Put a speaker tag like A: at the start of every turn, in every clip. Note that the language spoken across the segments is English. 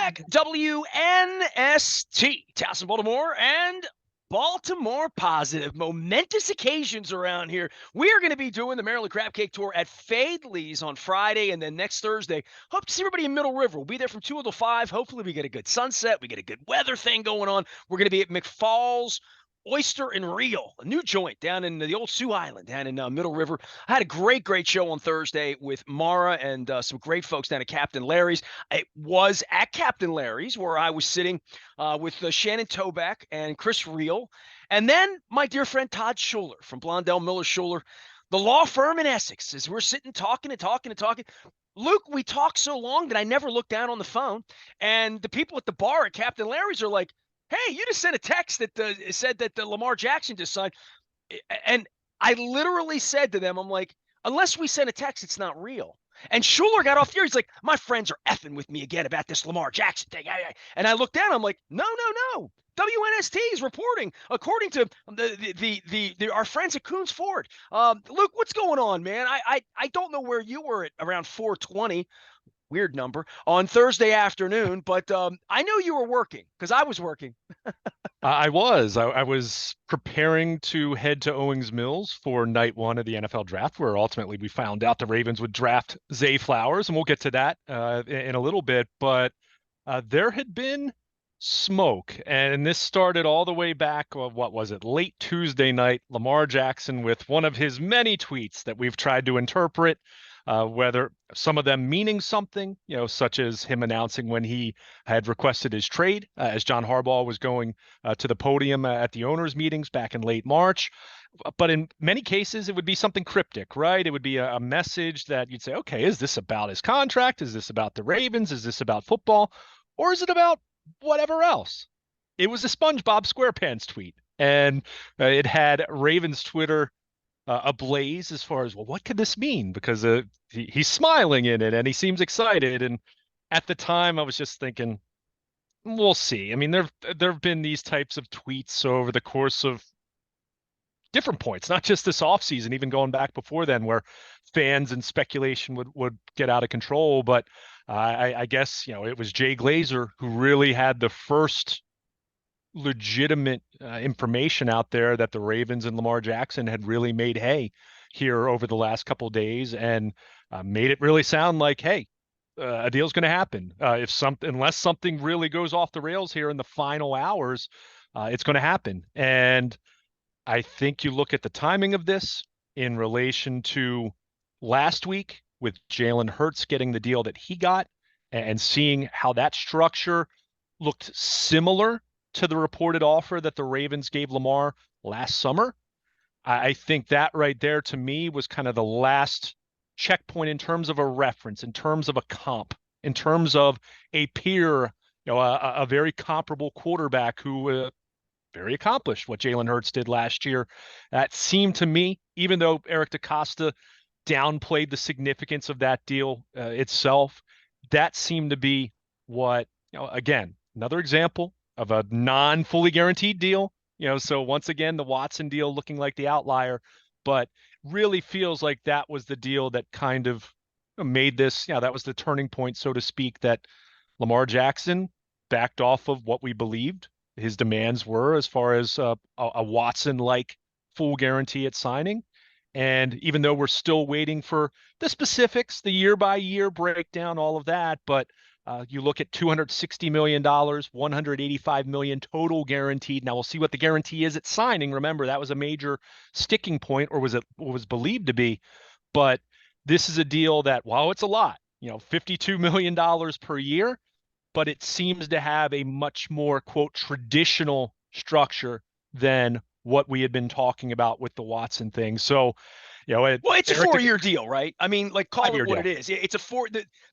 A: back. WNST, Towson, Baltimore, and Baltimore positive. Momentous occasions around here. We are going to be doing the Maryland Crab Cake Tour at Fadley's on Friday, and then next Thursday, hope to see everybody in Middle River. We'll be there from 2 until 5. Hopefully we get a good sunset. We get a good weather thing going on. We're going to be at McFall's Oyster and Reel, a new joint down in the old Sioux Island, down in Middle River. I had a great show on Thursday with Mara and some great folks down at Captain Larry's. It was at Captain Larry's where I was sitting with Shannon Toback and Chris Reel. And then my dear friend Todd Schuler from Blondell Miller Schuler, the law firm in Essex, as we're sitting talking. Luke, we talked so long that I never looked down on the phone. And the people at the bar at Captain Larry's are like, hey, you just sent a text that said that Lamar Jackson just signed. And I literally said to them, I'm like, unless we send a text, it's not real. And Schuler got off the air. He's like, my friends are effing with me again about this Lamar Jackson thing. And I looked down. I'm like, no. WNST is reporting according to our friends at Coons Ford. Luke, what's going on, man? I don't know where you were at around 4:20. Weird number on Thursday afternoon, but I know you were working because I was working.
B: I was. I was preparing to head to Owings Mills for night one of the NFL draft, where ultimately we found out the Ravens would draft Zay Flowers, and we'll get to that in a little bit. But there had been smoke, and this started all the way back, what was it, late Tuesday night, Lamar Jackson with one of his many tweets that we've tried to interpret, whether some of them meaning something, such as him announcing when he had requested his trade, as John Harbaugh was going to the podium at the owners' meetings back in late March. But in many cases, it would be something cryptic, right? It would be a message that you'd say, okay, is this about his contract? Is this about the Ravens? Is this about football? Or is it about whatever else? It was a SpongeBob SquarePants tweet, and it had Ravens Twitter ablaze as far as, well, what could this mean? Because he's smiling in it and he seems excited. And at the time, I was just thinking, we'll see. I mean, there've been these types of tweets over the course of different points, not just this offseason, even going back before then, where fans and speculation would get out of control. But I guess, it was Jay Glazer who really had the first legitimate information out there that the Ravens and Lamar Jackson had really made hay here over the last couple of days, and made it really sound like, hey, a deal's going to happen. Unless something really goes off the rails here in the final hours, it's going to happen. And I think you look at the timing of this in relation to last week with Jalen Hurts getting the deal that he got and seeing how that structure looked similar to the reported offer that the Ravens gave Lamar last summer. I think that right there to me was kind of the last checkpoint in terms of a reference, in terms of a comp, in terms of a peer, a very comparable quarterback who very accomplished what Jalen Hurts did last year. That seemed to me, even though Eric DeCosta downplayed the significance of that deal itself, that seemed to be what, again, another example of a non-fully guaranteed deal. So once again, the Watson deal looking like the outlier, but really feels like that was the deal that kind of made this, that was the turning point, so to speak, that Lamar Jackson backed off of what we believed his demands were as far as a Watson-like full guarantee at signing. And even though we're still waiting for the specifics, the year-by-year breakdown, all of that, but you look at $260 million, $185 million total guaranteed. Now we'll see what the guarantee is at signing. Remember, that was a major sticking point, or was it what was believed to be? But this is a deal that, while it's a lot, $52 million per year, but it seems to have a much more, quote, traditional structure than what we had been talking about with the Watson thing. So,
A: it's a 4-year deal, right? I mean, like, call it what it is. It's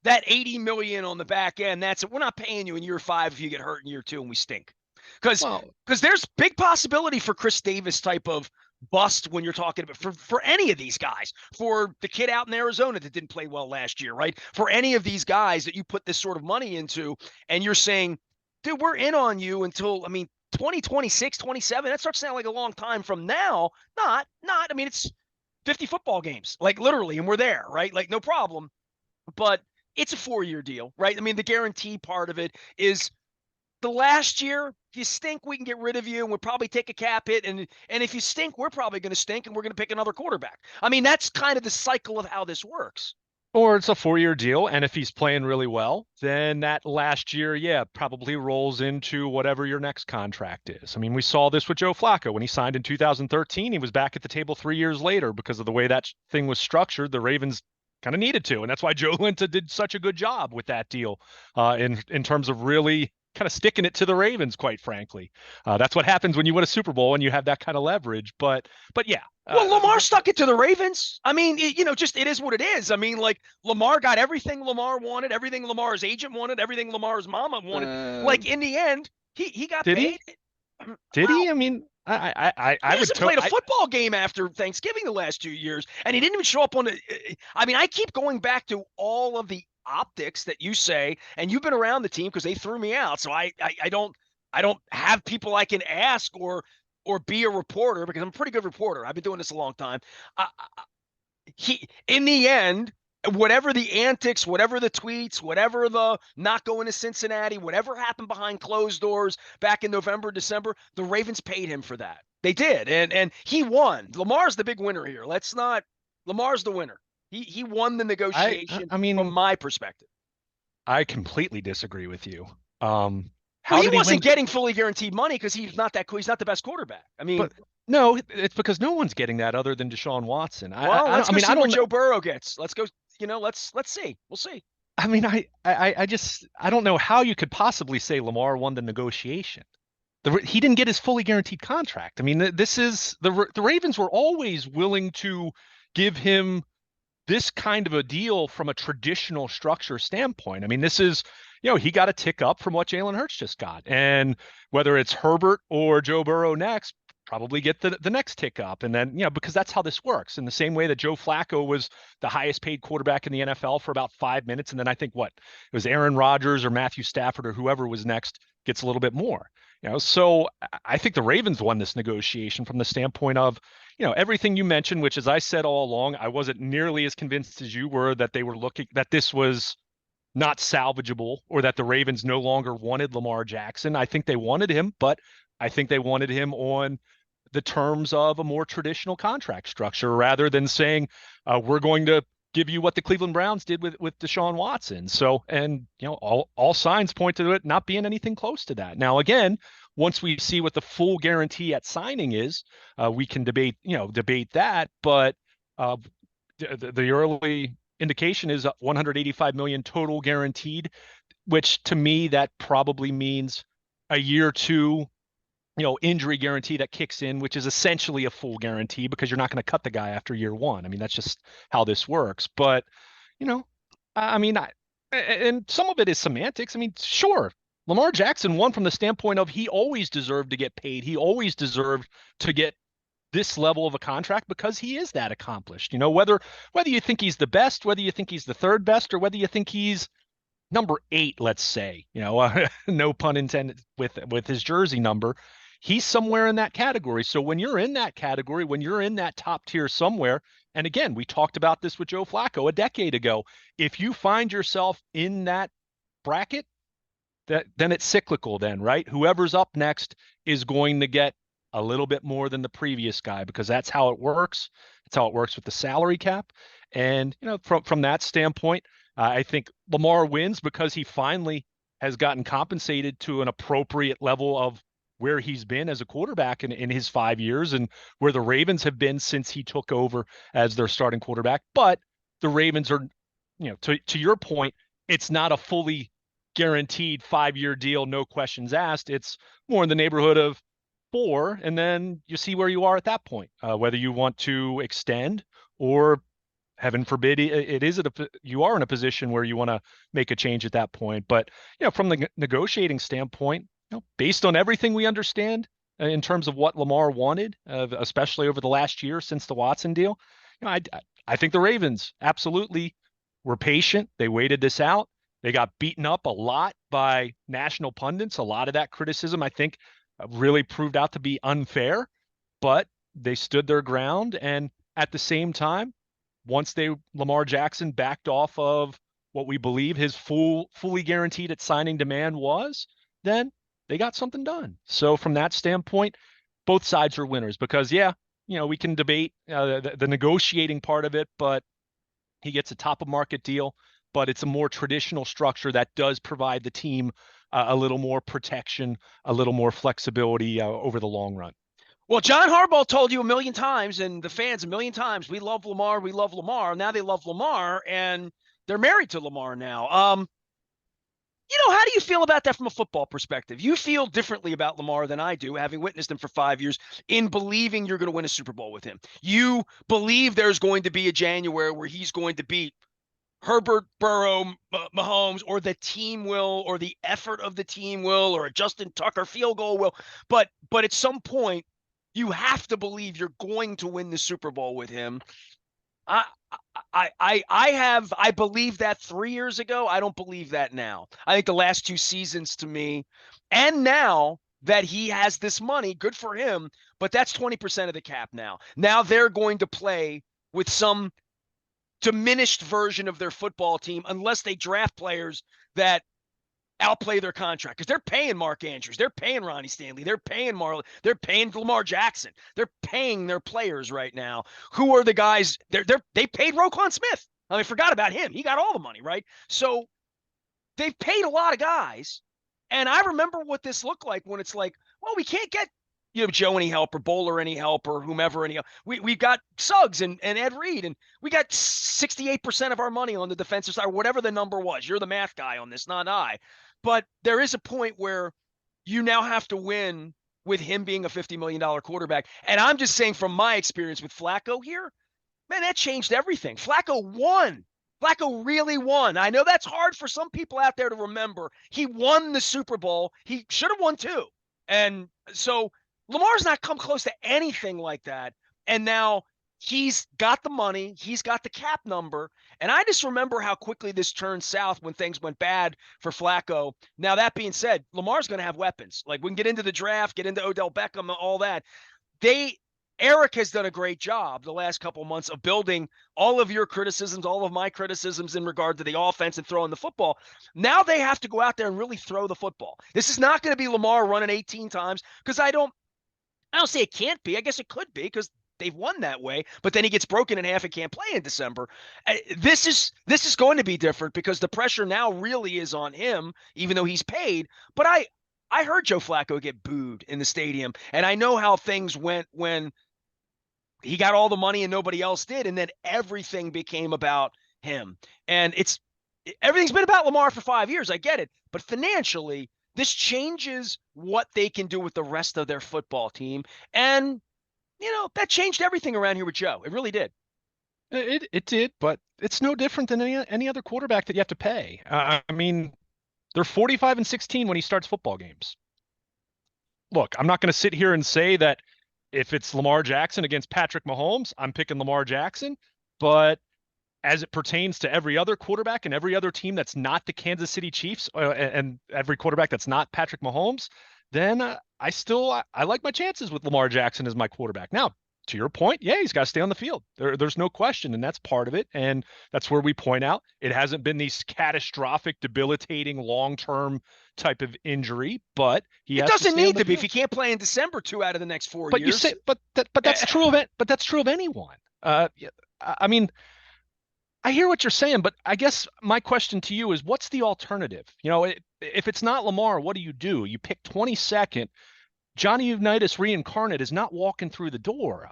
A: that $80 million on the back end. That's it. We're not paying you in year 5 if you get hurt in year 2 and we stink. Because there's big possibility for Chris Davis type of bust when you're talking about for any of these guys, for the kid out in Arizona that didn't play well last year, right? For any of these guys that you put this sort of money into, and you're saying, dude, we're in on you until, 2026, 27, that starts to sound like a long time from now. Not, it's 50 football games, like literally, and we're there, right? Like, no problem. But it's a 4-year deal, right? I mean, the guarantee part of it is the last year, if you stink, we can get rid of you and we'll probably take a cap hit. And if you stink, we're probably going to stink and we're going to pick another quarterback. I mean, that's kind of the cycle of how this works.
B: Or it's a 4-year deal, and if he's playing really well, then that last year, yeah, probably rolls into whatever your next contract is. I mean, we saw this with Joe Flacco when he signed in 2013. He was back at the table 3 years later because of the way that thing was structured. The Ravens kind of needed to, and that's why Joe Linta did such a good job with that deal, in terms of really kind of sticking it to the Ravens. Quite frankly, that's what happens when you win a Super Bowl and you have that kind of leverage. But yeah,
A: Well, Lamar stuck it to the Ravens. I mean, just it is what it is. I mean, like Lamar got everything Lamar wanted, everything Lamar's agent wanted, everything Lamar's mama wanted.
B: uh,
A: Like in the end, he got
B: did
A: paid.
B: he? Did
A: Well,
B: he? I mean,
A: he
B: I would
A: hasn't played a football game after Thanksgiving the last 2 years, and he didn't even show up on the. I mean, I keep going back to all of the optics that you say, and you've been around the team because they threw me out. So I don't have people I can ask or be a reporter because I'm a pretty good reporter. I've been doing this a long time. I, he in the end, whatever the antics, whatever the tweets, whatever the not going to Cincinnati, whatever happened behind closed doors back in November, December, the Ravens paid him for that. They did, and he won. Lamar's the big winner here. Let's not. Lamar's the winner. He won the negotiation
B: I
A: from
B: mean,
A: my perspective.
B: I completely disagree with you.
A: Well,
B: How
A: he
B: did he win?
A: wasn't getting fully guaranteed money because he's not that cool. He's not the best quarterback. I mean,
B: But no, it's because no one's getting that other than Deshaun Watson.
A: well, let's
B: I
A: go
B: mean, I
A: see what
B: don't.
A: Joe Burrow gets. Let's go. Let's see. We'll see.
B: I mean, I just I don't know how you could possibly say Lamar won the negotiation. He didn't get his fully guaranteed contract. I mean, this is the Ravens were always willing to give him this kind of a deal from a traditional structure standpoint. I mean, this is, he got a tick up from what Jalen Hurts just got. And whether it's Herbert or Joe Burrow next, probably get the next tick up. And then, because that's how this works. In the same way that Joe Flacco was the highest paid quarterback in the NFL for about 5 minutes. And then I think it was Aaron Rodgers or Matthew Stafford or whoever was next gets a little bit more. So I think the Ravens won this negotiation from the standpoint of, everything you mentioned, which, as I said all along, I wasn't nearly as convinced as you were that they were that this was not salvageable or that the Ravens no longer wanted Lamar Jackson. I think they wanted him, but I think they wanted him on the terms of a more traditional contract structure rather than saying, we're going to give you what the Cleveland Browns did with Deshaun Watson. So, and all signs point to it not being anything close to that. Now, again, once we see what the full guarantee at signing is, we can debate that. But the early indication is 185 million total guaranteed, which to me that probably means a year two injury guarantee that kicks in, which is essentially a full guarantee because you're not going to cut the guy after year one. I mean, that's just how this works. But, you know, I mean, and some of it is semantics. I mean, sure, Lamar Jackson won from the standpoint of he always deserved to get paid. He always deserved to get this level of a contract because he is that accomplished. Whether you think he's the best, whether you think he's the third best, or whether you think he's number 8, let's say, no pun intended with his jersey number, he's somewhere in that category. So when you're in that category, when you're in that top tier somewhere, and again, we talked about this with Joe Flacco a decade ago, if you find yourself in that bracket, then it's cyclical then, right? Whoever's up next is going to get a little bit more than the previous guy because that's how it works. That's how it works with the salary cap. And, from that standpoint, I think Lamar wins because he finally has gotten compensated to an appropriate level of where he's been as a quarterback in his 5 years and where the Ravens have been since he took over as their starting quarterback. But the Ravens are, to your point, it's not a fully guaranteed 5-year deal, no questions asked. It's more in the neighborhood of 4, and then you see where you are at that point, whether you want to extend or heaven forbid you are in a position where you want to make a change at that point. But from the negotiating standpoint, based on everything we understand in terms of what Lamar wanted, especially over the last year since the Watson deal, I think the Ravens absolutely were patient. They waited this out. They got beaten up a lot by national pundits. A lot of that criticism, I think, really proved out to be unfair, but they stood their ground. And at the same time, once Lamar Jackson backed off of what we believe his fully guaranteed at signing demand was, then they got something done. So from that standpoint, both sides are winners because, yeah, we can debate the negotiating part of it, but he gets a top of market deal, but it's a more traditional structure that does provide the team a little more protection, a little more flexibility over the long run.
A: Well, John Harbaugh told you a million times, and the fans a million times, we love Lamar, we love Lamar. Now they love Lamar, and they're married to Lamar now. How do you feel about that from a football perspective? You feel differently about Lamar than I do, having witnessed him for 5 years, in believing you're going to win a Super Bowl with him. You believe there's going to be a January where he's going to beat Herbert, Burrow, Mahomes, or the team will, or the effort of the team will, or a Justin Tucker field goal will. But at some point, you have to believe you're going to win the Super Bowl with him. I believed that 3 years ago. I don't believe that now. I think the last 2 seasons to me, and now that he has this money, good for him, but that's 20% of the cap now. Now they're going to play with some diminished version of their football team unless they draft players that outplay their contract, because they're paying Mark Andrews, they're paying Ronnie Stanley, they're paying Marlon, they're paying Lamar Jackson, they're paying their players right now. Who are the guys? They paid Roquan Smith. I forgot about him. He got all the money, right? So they've paid a lot of guys, and I remember what this looked like when it's like, well, we can't get Joe any help, or Bowler any help, or whomever any help. We got Suggs and Ed Reed, and we got 68% of our money on the defensive side, or whatever the number was. You're the math guy on this, not I. But there is a point where you now have to win with him being a $50 million quarterback. And I'm just saying, from my experience with Flacco here, man, that changed everything. Flacco won. Flacco really won. I know that's hard for some people out there to remember. He won the Super Bowl. He should have won too. And so Lamar's not come close to anything like that. And now he's got the money. He's got the cap number. And I just remember how quickly this turned south when things went bad for Flacco. Now, that being said, Lamar's going to have weapons. Like, we can get into the draft, get into Odell Beckham, all that. Eric has done a great job the last couple of months of building all of your criticisms, all of my criticisms in regard to the offense and throwing the football. Now they have to go out there and really throw the football. This is not going to be Lamar running 18 times, because I don't say it can't be. I guess it could be, because they've won that way, but then he gets broken in half and can't play in December. This is going to be different, because the pressure now really is on him, even though he's paid. But I heard Joe Flacco get booed in the stadium, and I know how things went when he got all the money and nobody else did, and then everything became about him. And everything's been about Lamar for 5 years. I get it, but financially, this changes what they can do with the rest of their football team. And that changed everything around here with Joe. It really did.
B: It did, but it's no different than any other quarterback that you have to pay. They're 45-16 when he starts football games. Look, I'm not going to sit here and say that if it's Lamar Jackson against Patrick Mahomes, I'm picking Lamar Jackson. But as it pertains to every other quarterback and every other team that's not the Kansas City Chiefs, and every quarterback that's not Patrick Mahomes, then I like my chances with Lamar Jackson as my quarterback. Now, to your point, yeah, he's got to stay on the field. There's no question, and that's part of it. And that's where we point out it hasn't been these catastrophic, debilitating, long-term type of injury, but
A: it doesn't need to be if you can't play in December 2 out of the next 4 years.
B: You say, but that's true of it. But that's true of anyone. I hear what you're saying, but I guess my question to you is, what's the alternative? If it's not Lamar, what do? You pick 22nd. Johnny Unitas reincarnate is not walking through the door.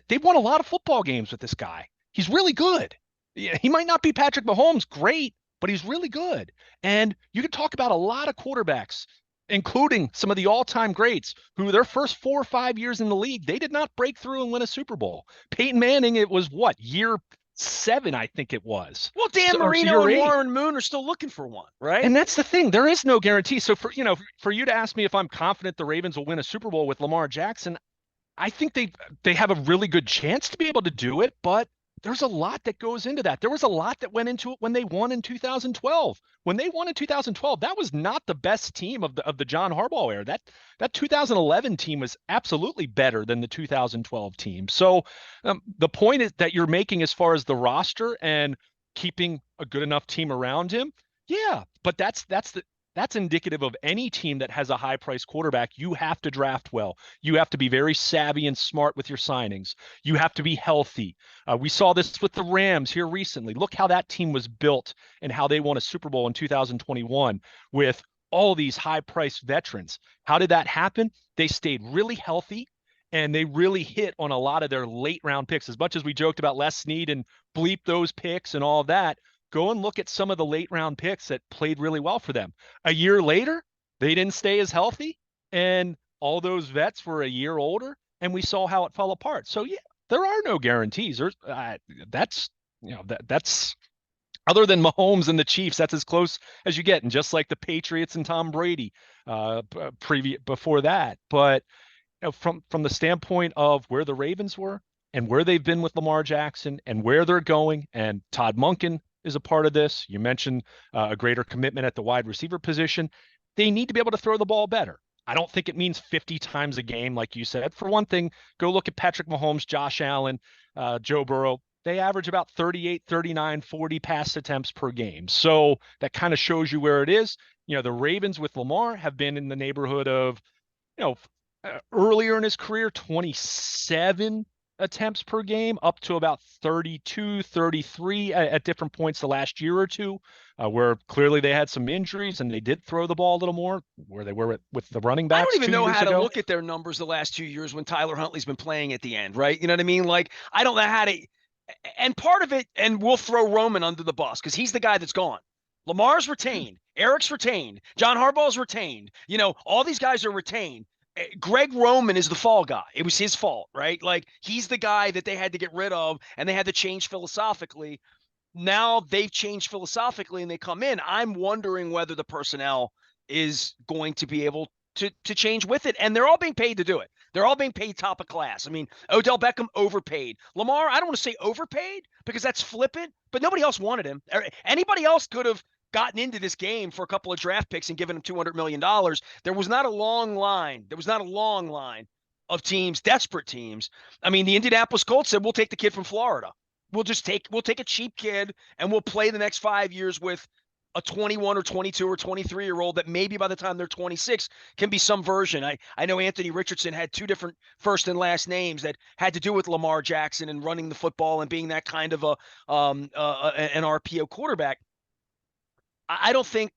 B: They've won a lot of football games with this guy. He's really good. He might not be Patrick Mahomes, great, but he's really good. And you can talk about a lot of quarterbacks, including some of the all-time greats, who their first 4 or 5 years in the league, they did not break through and win a Super Bowl. Peyton Manning, it was year 7, I think it was.
A: Well, Dan Marino and Warren Moon are still looking for one, right?
B: And that's the thing. There is no guarantee. So for you to ask me if I'm confident the Ravens will win a Super Bowl with Lamar Jackson, I think they have a really good chance to be able to do it, but there's a lot that goes into that. There was a lot that went into it when they won in 2012. When they won in 2012, that was not the best team of the John Harbaugh era. That 2011 team was absolutely better than the 2012 team. So the point is that you're making as far as the roster and keeping a good enough team around him? Yeah, but that's indicative of any team that has a high price quarterback. You have to draft well. You have to be very savvy and smart with your signings. You have to be healthy. We saw this with the Rams here recently. Look how that team was built and how they won a Super Bowl in 2021 with all these high priced veterans. How did that happen? They stayed really healthy and they really hit on a lot of their late round picks. As much as we joked about Les Snead and bleep those picks and all of that, go and look at some of the late round picks that played really well for them. A year later, they didn't stay as healthy, and all those vets were a year older, and we saw how it fell apart. So yeah, there are no guarantees. That's that's other than Mahomes and the Chiefs, that's as close as you get, and just like the Patriots and Tom Brady, before that. But from the standpoint of where the Ravens were and where they've been with Lamar Jackson and where they're going, and Todd Monken is a part of this. You mentioned a greater commitment at the wide receiver position. They need to be able to throw the ball better. I don't think it means 50 times a game, like you said. For one thing, go look at Patrick Mahomes, Josh Allen, Joe Burrow. They average about 38, 39, 40 pass attempts per game. So that kind of shows you where it is. The Ravens with Lamar have been in the neighborhood of, you know, earlier in his career, 27 attempts per game, up to about 32, 33 at different points the last year or two, where clearly they had some injuries and they did throw the ball a little more, where they were with the running
A: I don't
B: backs
A: even
B: two
A: know
B: years
A: how to
B: ago.
A: look at their numbers the last 2 years when Tyler Huntley's been playing at the end, right? You know what I mean? Like, I don't know how to. And part of it, and we'll throw Roman under the bus because he's the guy that's gone. Lamar's retained. Eric's retained. John Harbaugh's retained. All these guys are retained. Greg Roman is the fall guy. It was his fault, right? Like, he's the guy that they had to get rid of and they had to change philosophically. Now they've changed philosophically and they come in. I'm wondering whether the personnel is going to be able to change with it. And they're all being paid to do it. They're all being paid top of class. I mean, Odell Beckham overpaid. Lamar, I don't want to say overpaid because that's flippant, but nobody else wanted him. Anybody else could have gotten into this game for a couple of draft picks and given him $200 million. There was not a long line. There was not a long line of teams, desperate teams. I mean, the Indianapolis Colts said, we'll take the kid from Florida. We'll take a cheap kid and we'll play the next 5 years with a 21 or 22 or 23-year-old that maybe by the time they're 26 can be some version. I know Anthony Richardson had two different first and last names that had to do with Lamar Jackson and running the football and being that kind of an RPO quarterback. I don't think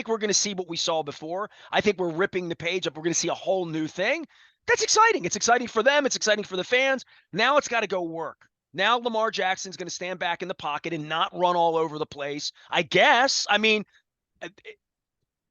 A: we're going to see what we saw before. I think we're ripping the page up. We're going to see a whole new thing. That's exciting. It's exciting for them. It's exciting for the fans. Now it's got to go work. Now Lamar Jackson's going to stand back in the pocket and not run all over the place, I guess. I mean,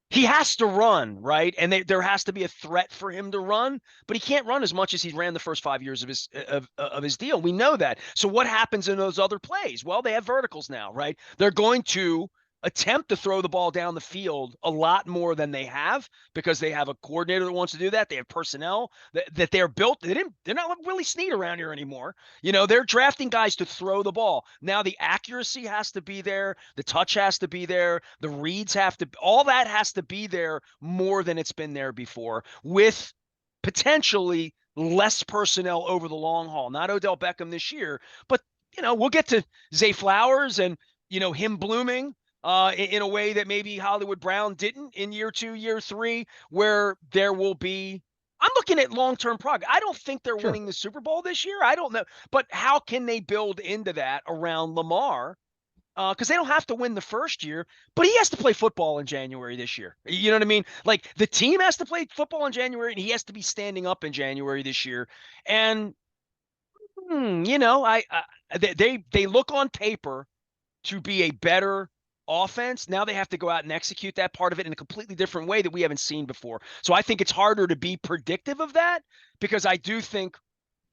A: he has to run, right? And there has to be a threat for him to run, but he can't run as much as he ran the first 5 years of his deal. We know that. So what happens in those other plays? Well, they have verticals now, right? They're going to attempt to throw the ball down the field a lot more than they have because they have a coordinator that wants to do that. They have personnel that they're built. They're not Willie Snead around here anymore. They're drafting guys to throw the ball. Now the accuracy has to be there. The touch has to be there. The reads all that has to be there more than it's been there before with potentially less personnel over the long haul. Not Odell Beckham this year, but we'll get to Zay Flowers and him blooming in a way that maybe Hollywood Brown didn't in year 2, year 3, where there will be. I'm looking at long-term progress. I don't think they're
B: Sure.
A: winning the Super Bowl this year. I don't know. But how can they build into that around Lamar? Because they don't have to win the first year, but he has to play football in January this year. You know what I mean? Like, the team has to play football in January, and he has to be standing up in January this year. And, they look on paper to be a better offense. Now they have to go out and execute that part of it in a completely different way that we haven't seen before. So I think it's harder to be predictive of that because I do think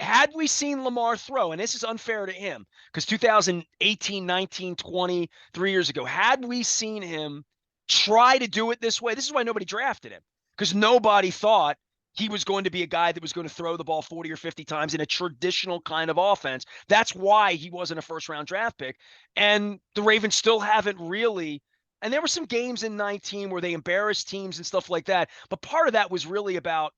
A: had we seen Lamar throw, and this is unfair to him because 2018, 19, 20, 3 years ago, had we seen him try to do it this way, this is why nobody drafted him because nobody thought he was going to be a guy that was going to throw the ball 40 or 50 times in a traditional kind of offense. That's why he wasn't a first-round draft pick. And the Ravens still haven't really – and there were some games in 19 where they embarrassed teams and stuff like that. But part of that was really about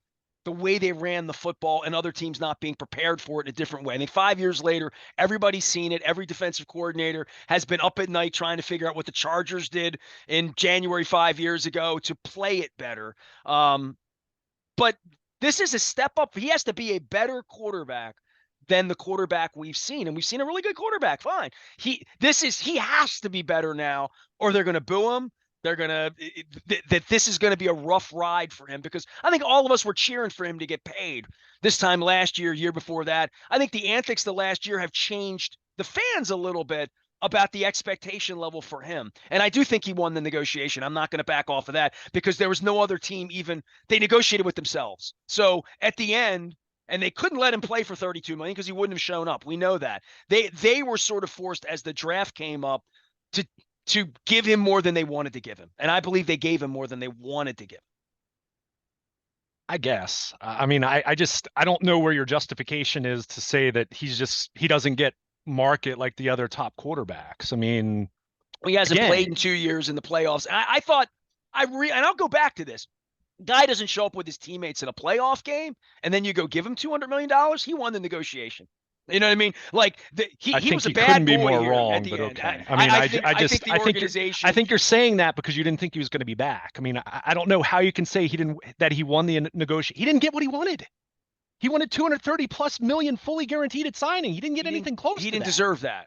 A: the way they ran the football and other teams not being prepared for it in a different way. I think 5 years later, everybody's seen it. Every defensive coordinator has been up at night trying to figure out what the Chargers did in January 5 years ago to play it better. But this is a step up. He has to be a better quarterback than the quarterback we've seen. And we've seen a really good quarterback. Fine. He has to be better now, or they're going to boo him. They're going to that this is going to be a rough ride for him, because I think all of us were cheering for him to get paid this time last year before that. I think the antics the last year have changed the fans a little bit about the expectation level for him. And I do think he won the negotiation. I'm not going to back off of that, because there was no other team they negotiated with themselves. So at the end, and they couldn't let him play for $32 million because he wouldn't have shown up. We know that. They were sort of forced, as the draft came up, to give him more than they wanted to give him. And I believe they gave him more than they wanted to give him.
B: I guess. I mean, I don't know where your justification is to say that he doesn't get market like the other top quarterbacks. I mean,
A: he hasn't played in 2 years in the playoffs. I thought and I'll go back to this. Guy doesn't show up with his teammates in a playoff game, and then you go give him $200 million. He won the negotiation. You know what I mean? Like he was a bad boy
B: more
A: here
B: wrong,
A: at the
B: but
A: end.
B: okay. I mean, I think you're saying that because you didn't think he was going to be back. I mean, I don't know how you can say he won the negotiation. He didn't get what he wanted. He wanted 230+ million fully guaranteed at signing. He didn't get anything close to that.
A: He didn't deserve that.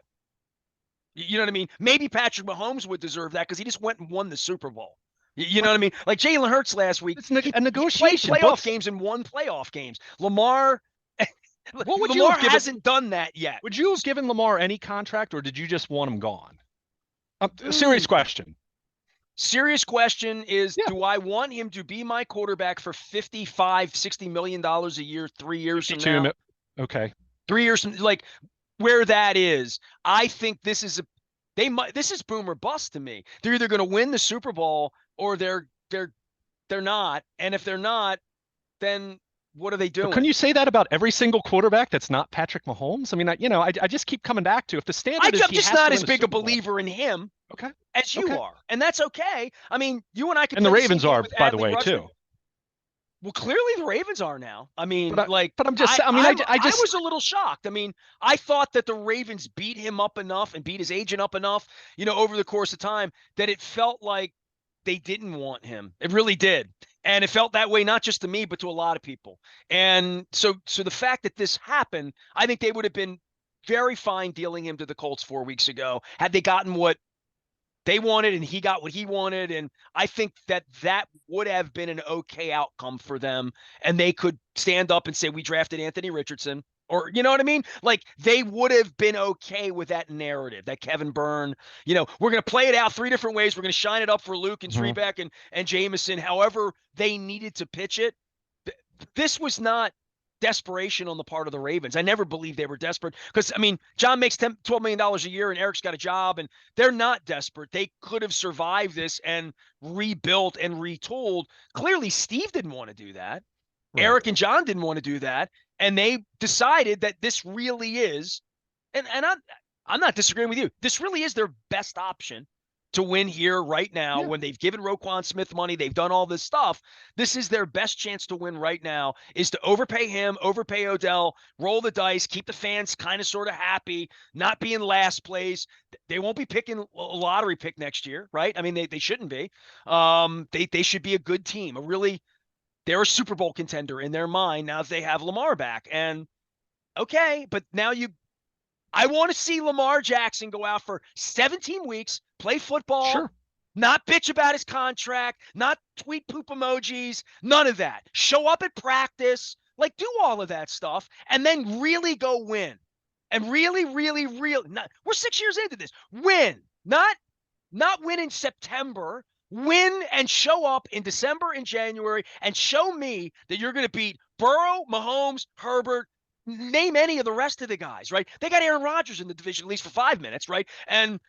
A: You know what I mean? Maybe Patrick Mahomes would deserve that because he just went and won the Super Bowl. You know what I mean? Like Jalen Hurts last week.
B: It's a negotiation.
A: He played playoff games and won playoff games. Lamar hasn't done that yet.
B: Would you have given Lamar any contract, or did you just want him gone? Serious question.
A: Serious question is, do I want him to be my quarterback for $55-60 million a year, 3 years from now?
B: Okay.
A: 3 years from, like, where that is, I think this is boom or bust to me. They're either going to win the Super Bowl or they're not. And if they're not, then what are they doing?
B: But couldn't you say that about every single quarterback that's not Patrick Mahomes? I mean, I just keep coming back to, if the standard is
A: I'm just not as big a believer in him as you are. And that's okay. I mean, you and I could.
B: And the Ravens are, by the way, too.
A: Well, clearly the Ravens are now. I mean,
B: but I'm just, I
A: was a little shocked. I mean, I thought that the Ravens beat him up enough and beat his agent up enough, over the course of time, that it felt like they didn't want him. It really did. And it felt that way, not just to me, but to a lot of people. And so the fact that this happened, I think they would have been very fine dealing him to the Colts 4 weeks ago had they gotten what they wanted and he got what he wanted. And I think that would have been an okay outcome for them. And they could stand up and say, we drafted Anthony Richardson. Or, you know what I mean? Like, they would have been okay with that narrative, that Kevin Byrne, we're going to play it out 3 different ways. We're going to shine it up for Luke and Trebeck and Jameson, however they needed to pitch it. This was not desperation on the part of the Ravens. I never believed they were desperate because, I mean, John makes $12 million a year and Eric's got a job, and they're not desperate. They could have survived this and rebuilt and retooled. Clearly, Steve didn't want to do that. Right. Eric and John didn't want to do that. And they decided that this really is, and I'm not disagreeing with you, this really is their best option to win here right now. When they've given Roquan Smith money, they've done all this stuff. This is their best chance to win right now, is to overpay him, overpay Odell, roll the dice, keep the fans kind of sort of happy, not be in last place. They won't be picking a lottery pick next year, right? I mean, they shouldn't be. They should be a good team, they're a Super Bowl contender in their mind now that they have Lamar back. And okay, but now I want to see Lamar Jackson go out for 17 weeks, play football, not bitch about his contract, not tweet poop emojis, none of that. Show up at practice, like do all of that stuff, and then really go win. And really, we're 6 years into this. Win, not win in September. Win and show up in December and January and show me that you're going to beat Burrow, Mahomes, Herbert, name any of the rest of the guys, right? They got Aaron Rodgers in the division at least for 5 minutes, right? And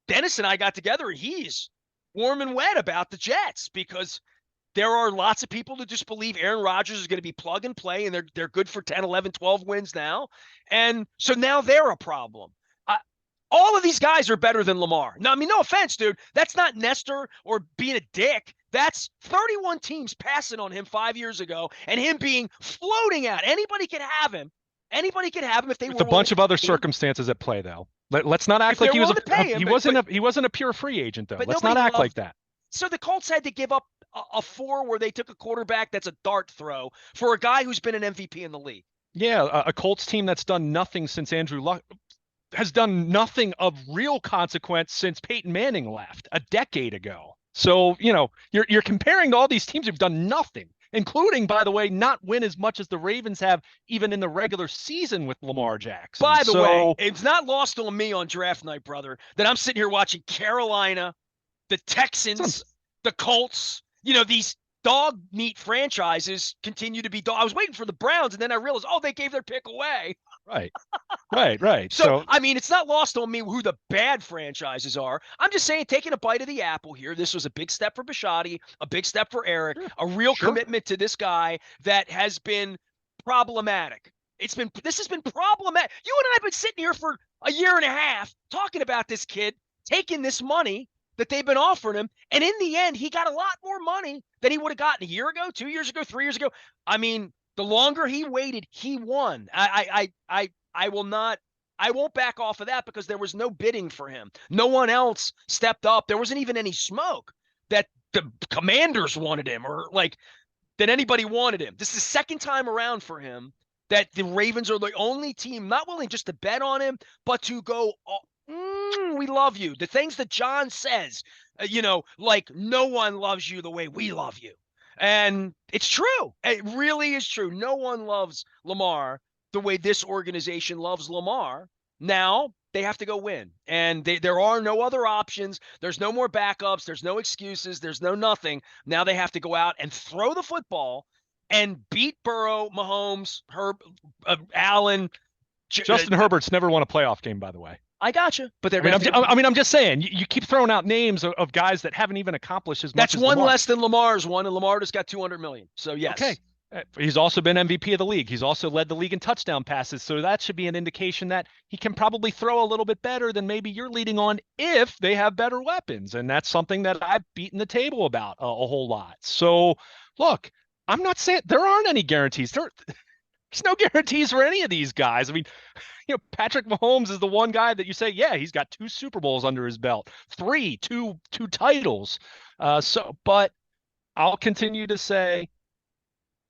A: Dennis and I got together and he's warm and wet about the Jets because there are lots of people that just believe Aaron Rodgers is going to be plug and play and they're good for 10, 11, 12 wins now. And so now they're a problem. All of these guys are better than Lamar. Now, I mean, no offense, dude. That's not Nestor or being a dick. That's 31 teams passing on him 5 years ago, and him being floating out. Anybody can have him. Anybody can have him if they
B: With a
A: were willing
B: bunch
A: to
B: of other
A: pay him.
B: circumstances at play, though. Let's not
A: If
B: act like
A: they're
B: he was
A: willing to pay him,
B: he wasn't a pure free agent, though.
A: but
B: Let's not
A: nobody
B: act like
A: loved.
B: that.
A: So the Colts had to give up a four where they took a quarterback that's a dart throw for a guy who's been an MVP in the league.
B: Yeah, a Colts team that's done nothing since Andrew Luck has done nothing of real consequence since Peyton Manning left a decade ago. So, you're comparing to all these teams who've done nothing, including, by the way, not win as much as the Ravens have even in the regular season with Lamar Jackson.
A: By the way,
B: So,
A: it's not lost on me on draft night, brother, that I'm sitting here watching Carolina, the Texans, the Colts, these dog meat franchises continue to be dog. I was waiting for the Browns, and then I realized, they gave their pick away.
B: right, right.
A: So,
B: So,
A: I mean, it's not lost on me who the bad franchises are. I'm just saying, taking a bite of the apple here. This was a big step for Bisciotti, a big step for Eric,
B: sure,
A: a real
B: sure.
A: commitment to this guy that has been problematic. This has been problematic. You and I have been sitting here for a year and a half talking about this kid taking this money that they've been offering him, and in the end, he got a lot more money than he would have gotten a year ago, 2 years ago, 3 years ago. I mean, the longer he waited, he won. I will not. I won't back off of that because there was no bidding for him. No one else stepped up. There wasn't even any smoke that the Commanders wanted him or that anybody wanted him. This is the second time around for him that the Ravens are the only team not willing just to bet on him, but to go, we love you. The things that John says, like no one loves you the way we love you. And it's true. It really is true. No one loves Lamar the way this organization loves Lamar. Now they have to go win. And there are no other options. There's no more backups. There's no excuses. There's no nothing. Now they have to go out and throw the football and beat Burrow, Mahomes, Allen.
B: Justin Herbert's never won a playoff game, by the way.
A: I gotcha, but they're.
B: I'm just saying. You keep throwing out names of guys that haven't even accomplished as much.
A: That's
B: as
A: one
B: Lamar.
A: less than Lamar's one, and Lamar just got 200 million. So yes.
B: Okay. He's also been MVP of the league. He's also led the league in touchdown passes. So that should be an indication that he can probably throw a little bit better than maybe you're leading on if they have better weapons. And that's something that I've beaten the table about a whole lot. So look, I'm not saying there aren't any guarantees. There's no guarantees for any of these guys. I mean, Patrick Mahomes is the one guy that you say, yeah, he's got 2 Super Bowls under his belt, two titles. But I'll continue to say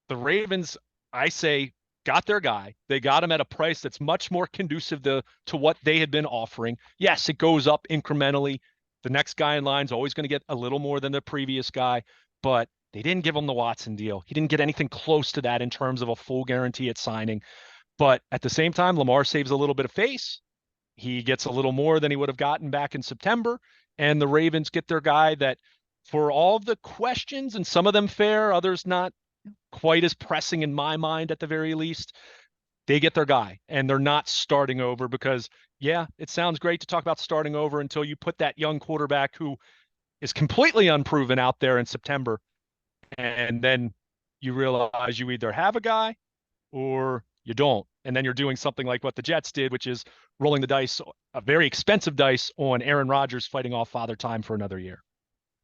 B: the Ravens, I say, got their guy. They got him at a price that's much more conducive to what they had been offering. Yes, it goes up incrementally. The next guy in line is always going to get a little more than the previous guy, but they didn't give him the Watson deal. He didn't get anything close to that in terms of a full guarantee at signing. But at the same time, Lamar saves a little bit of face. He gets a little more than he would have gotten back in September. And the Ravens get their guy that, for all the questions, and some of them fair, others not quite as pressing in my mind at the very least, they get their guy. And they're not starting over because, yeah, it sounds great to talk about starting over until you put that young quarterback who is completely unproven out there in September. And then you realize you either have a guy or you don't. And then you're doing something like what the Jets did, which is rolling the dice, a very expensive dice, on Aaron Rodgers fighting off Father Time for another year.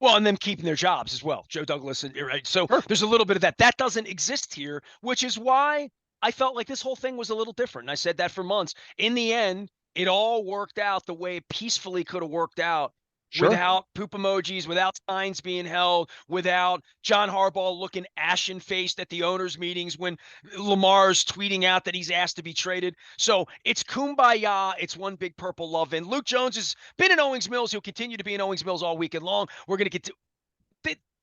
A: Well, and them keeping their jobs as well. Joe Douglas, right? So
B: Sure.
A: There's a little bit of that. That doesn't exist here, which is why I felt like this whole thing was a little different. And I said that for months. In the end, it all worked out the way it peacefully could have worked out.
B: Sure.
A: Without poop emojis, without signs being held, without John Harbaugh looking ashen-faced at the owners' meetings when Lamar's tweeting out that he's asked to be traded. So it's kumbaya. It's one big purple love. And Luke Jones has been in Owings Mills. He'll continue to be in Owings Mills all weekend long. We're going to get to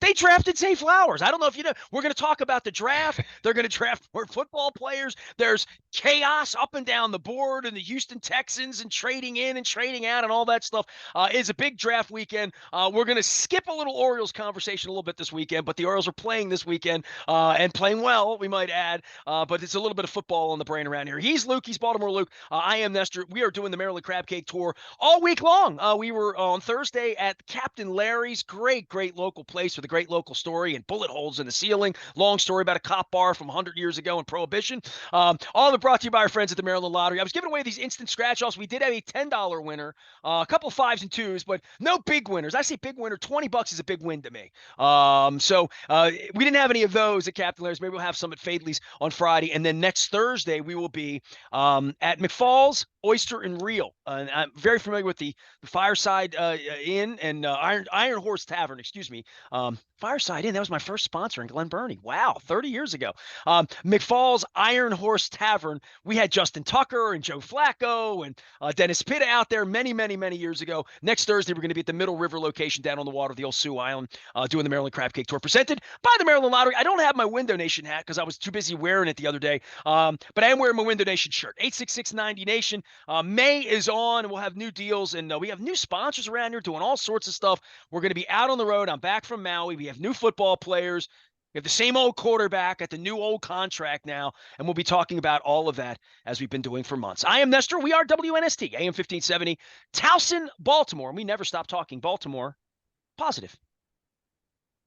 A: they drafted Zay Flowers. I don't know if you know. We're going to talk about the draft. They're going to draft more football players. There's chaos up and down the board and the Houston Texans and trading in and trading out and all that stuff. It's a big draft weekend. We're going to skip a little Orioles conversation a little bit this weekend, but the Orioles are playing this weekend and playing well, we might add. But it's a little bit of football on the brain around here. He's Luke. He's Baltimore Luke. I am Nestor. We are doing the Maryland Crab Cake Tour all week long. We were on Thursday at Captain Larry's. Great local place with a great local story and bullet holes in the ceiling. Long story about a cop bar from 100 years ago in Prohibition. All of it brought to you by our friends at the Maryland Lottery. I was giving away these instant scratch-offs. We did have a $10 winner, a couple of fives and twos, but no big winners. I say big winner, $20 is a big win to me. We didn't have any of those at Captain Larry's. Maybe we'll have some at Fadley's on Friday. And then next Thursday, we will be at McFall's Oyster and Reel. And I'm very familiar with the Fireside Inn and Iron Horse Tavern, excuse me. Fireside Inn, that was my first sponsor in Glen Burnie. Wow, 30 years ago. McFall's Iron Horse Tavern. We had Justin Tucker and Joe Flacco and Dennis Pitta out there many, many, many years ago. Next Thursday, we're going to be at the Middle River location down on the water of the old Sioux Island doing the Maryland Crab Cake Tour presented by the Maryland Lottery. I don't have my Window Nation hat because I was too busy wearing it the other day, but I am wearing my Window Nation shirt. 86690 Nation. May is on, and we'll have new deals, and we have new sponsors around here doing all sorts of stuff. We're going to be out on the road. I'm back from Maui. We have new football players. We have the same old quarterback at the new old contract now, and we'll be talking about all of that as we've been doing for months. I am Nestor. We are WNST, AM 1570, Towson, Baltimore, and we never stop talking Baltimore positive.